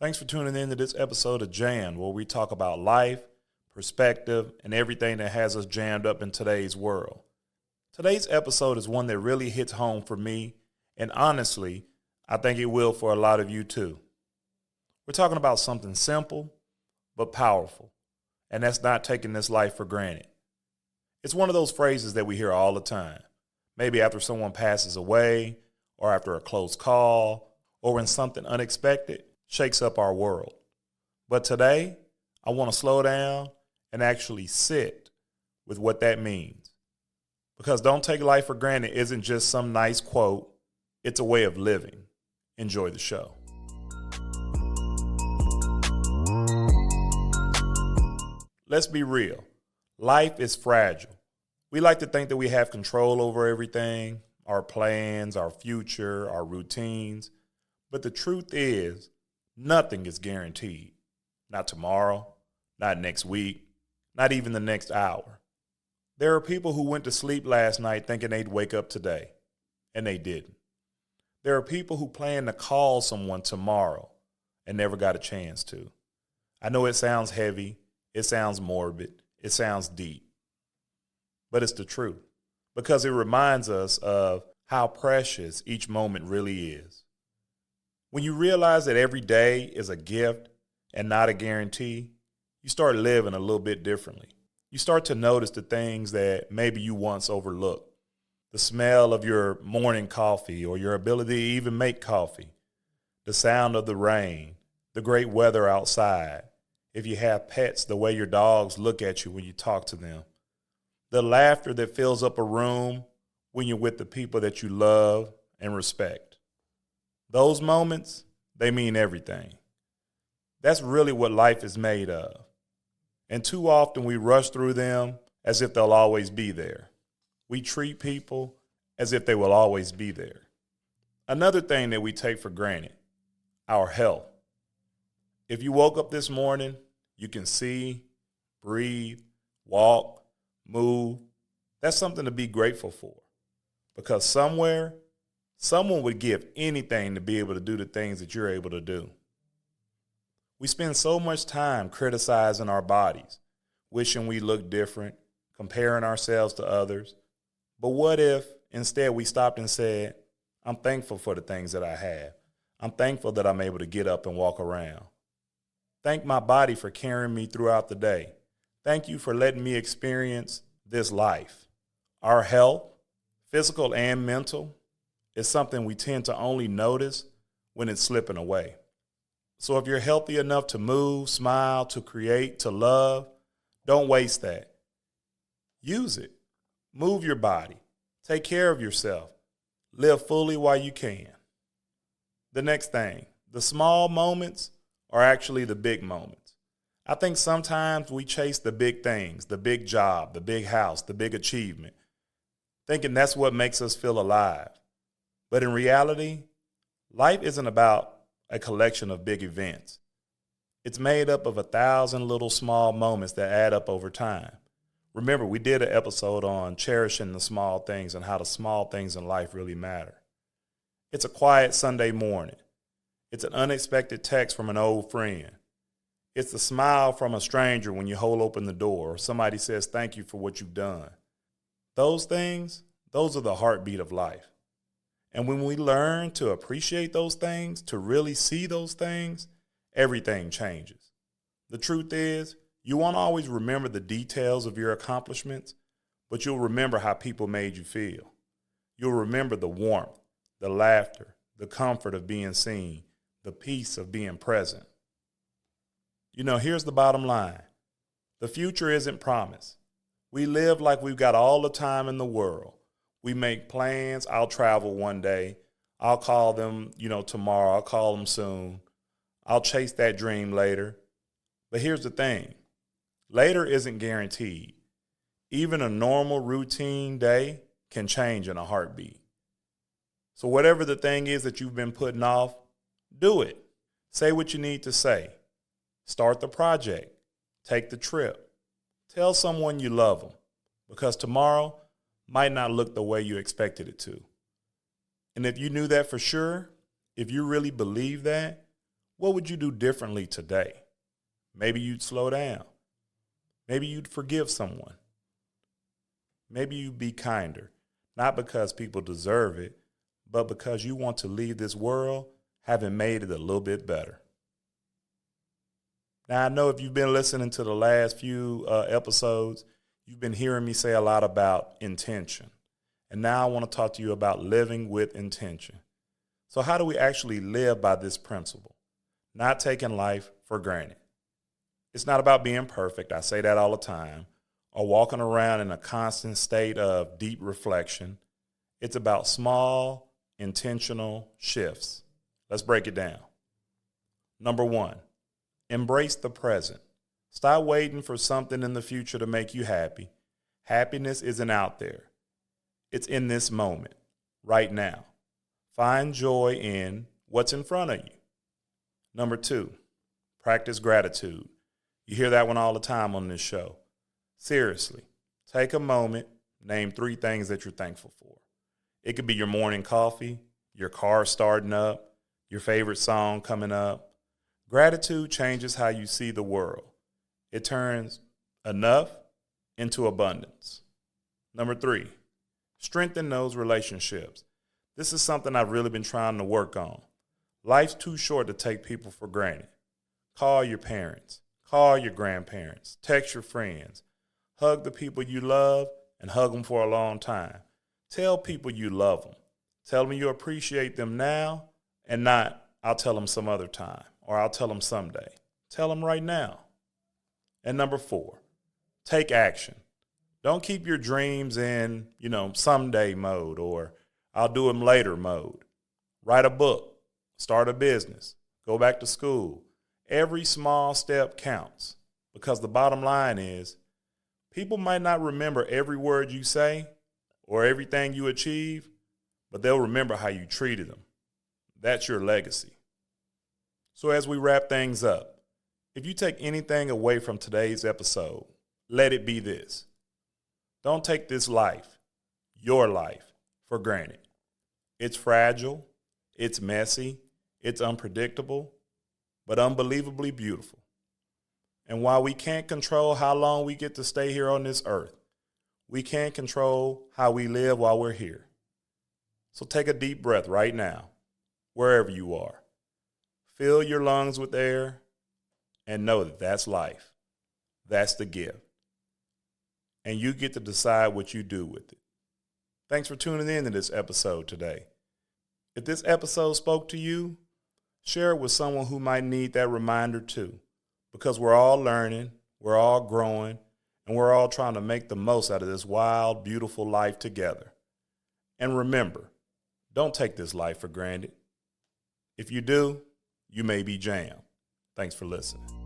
Thanks for tuning in to this episode of Jammed, where we talk about life, perspective, and everything that has us jammed up in today's world. Today's episode is one that really hits home for me, and honestly, I think it will for a lot of you too. We're talking about something simple, but powerful, and that's not taking this life for granted. It's one of those phrases that we hear all the time, maybe after someone passes away, or after a close call, or when something unexpected shakes up our world. But today, I want to slow down and actually sit with what that means. Because don't take life for granted isn't just some nice quote, it's a way of living. Enjoy the show. Let's be real. Life is fragile. We like to think that we have control over everything, our plans, our future, our routines. But the truth is, nothing is guaranteed. Not tomorrow, not next week, not even the next hour. There are people who went to sleep last night thinking they'd wake up today, and they didn't. There are people who plan to call someone tomorrow and never got a chance to. I know it sounds heavy, it sounds morbid, it sounds deep, but it's the truth because it reminds us of how precious each moment really is. When you realize that every day is a gift and not a guarantee, you start living a little bit differently. You start to notice the things that maybe you once overlooked. The smell of your morning coffee or your ability to even make coffee. The sound of the rain, the great weather outside. If you have pets, the way your dogs look at you when you talk to them. The laughter that fills up a room when you're with the people that you love and respect. Those moments, they mean everything. That's really what life is made of. And too often we rush through them as if they'll always be there. We treat people as if they will always be there. Another thing that we take for granted, our health. If you woke up this morning, you can see, breathe, walk, move. That's something to be grateful for. Because somewhere, someone would give anything to be able to do the things that you're able to do. We spend so much time criticizing our bodies, wishing we look different, comparing ourselves to others. But what if instead we stopped and said, I'm thankful for the things that I have. I'm thankful that I'm able to get up and walk around. Thank my body for carrying me throughout the day. Thank you for letting me experience this life. Our health, physical and mental, is something we tend to only notice when it's slipping away. So if you're healthy enough to move, smile, to create, to love, don't waste that. Use it. Move your body. Take care of yourself. Live fully while you can. The next thing, the small moments are actually the big moments. I think sometimes we chase the big things, the big job, the big house, the big achievement, thinking that's what makes us feel alive. But in reality, life isn't about a collection of big events. It's made up of 1,000 little small moments that add up over time. Remember, we did an episode on cherishing the small things and how the small things in life really matter. It's a quiet Sunday morning. It's an unexpected text from an old friend. It's the smile from a stranger when you hold open the door or somebody says thank you for what you've done. Those things, those are the heartbeat of life. And when we learn to appreciate those things, to really see those things, everything changes. The truth is, you won't always remember the details of your accomplishments, but you'll remember how people made you feel. You'll remember the warmth, the laughter, the comfort of being seen, the peace of being present. You know, here's the bottom line. The future isn't promised. We live like we've got all the time in the world. We make plans. I'll travel one day. I'll call them, tomorrow. I'll call them soon. I'll chase that dream later. But here's the thing. Later isn't guaranteed. Even a normal routine day can change in a heartbeat. So whatever the thing is that you've been putting off, do it. Say what you need to say. Start the project. Take the trip. Tell someone you love them. Because tomorrow might not look the way you expected it to. And if you knew that for sure, if you really believe that, What would you do differently today? Maybe you'd slow down. Maybe you'd forgive someone. Maybe you'd be kinder, not because people deserve it, but because you want to leave this world having made it a little bit better. Now, I know if you've been listening to the last few episodes, you've been hearing me say a lot about intention. And now I want to talk to you about living with intention. So how do we actually live by this principle? Not taking life for granted. It's not about being perfect, I say that all the time, or walking around in a constant state of deep reflection. It's about small, intentional shifts. Let's break it down. Number 1, embrace the present. Stop waiting for something in the future to make you happy. Happiness isn't out there. It's in this moment, right now. Find joy in what's in front of you. Number 2, practice gratitude. You hear that one all the time on this show. Seriously, take a moment, name 3 things that you're thankful for. It could be your morning coffee, your car starting up, your favorite song coming up. Gratitude changes how you see the world. It turns enough into abundance. Number 3, strengthen those relationships. This is something I've really been trying to work on. Life's too short to take people for granted. Call your parents. Call your grandparents. Text your friends. Hug the people you love and hug them for a long time. Tell people you love them. Tell them you appreciate them now and not, I'll tell them some other time or I'll tell them someday. Tell them right now. And number 4, take action. Don't keep your dreams in, someday mode or I'll do them later mode. Write a book, start a business, go back to school. Every small step counts because the bottom line is people might not remember every word you say or everything you achieve, but they'll remember how you treated them. That's your legacy. So as we wrap things up, if you take anything away from today's episode, let it be this. Don't take this life, your life, for granted. It's fragile, it's messy, it's unpredictable, but unbelievably beautiful. And while we can't control how long we get to stay here on this earth, we can control how we live while we're here. So take a deep breath right now, wherever you are. Fill your lungs with air and know that that's life. That's the gift. And you get to decide what you do with it. Thanks for tuning in to this episode today. If this episode spoke to you, share it with someone who might need that reminder too, because we're all learning, we're all growing, and we're all trying to make the most out of this wild, beautiful life together. And remember, don't take this life for granted. If you do, you may be jammed. Thanks for listening.